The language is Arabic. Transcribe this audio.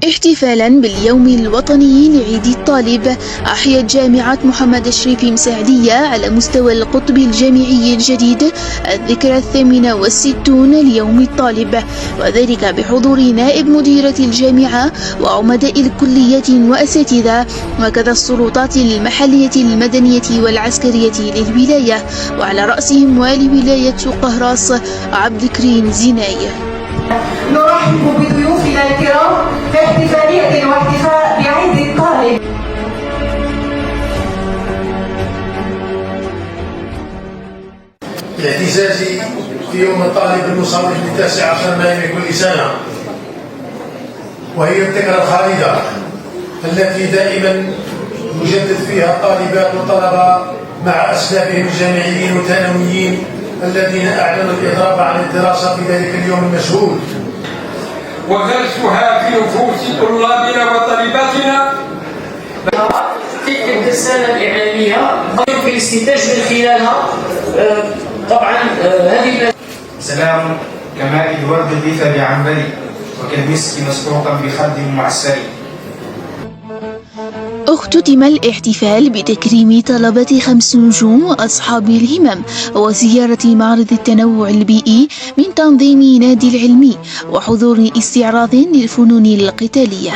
احتفالا باليوم الوطني لعيد الطالب، أحيت جامعة محمد الشريف مساعدية على مستوى القطب الجامعي الجديد الذكرى 68 ليوم الطالب، وذلك بحضور نائب مديرة الجامعة وعمداء الكليات وأساتذة وكذا السلطات المحلية المدنية والعسكرية للولاية، وعلى رأسهم والي ولاية قهراس عبد الكريم زيناي. نرحب بضيوفنا الكرام في احتفالية واحتفاء بعيد الطالب. الاعتزاز في يوم الطالب المصادف ل19 مايو كل سنة، وهي الذكرى الخالدة التي دائما يجدد فيها الطالبات والطلبة مع أسلافهم الجامعيين والثانويين الذين أعلنوا الإضراب عن الدراسة في ذلك اليوم المشهود، وغرسها في نفوس طلابنا وطالباتنا. تلك الترسانة الإعلامية يمكن الاستنتاج من خلالها طبعا هذه سلام كماء الورد الليث بعنبري وكالمسك مسقوطا بخد معسر. اختتم الاحتفال بتكريم طلبة 5 نجوم وأصحاب الهمم وزيارة معرض التنوع البيئي من تنظيم نادي العلمي وحضور استعراض للفنون القتالية.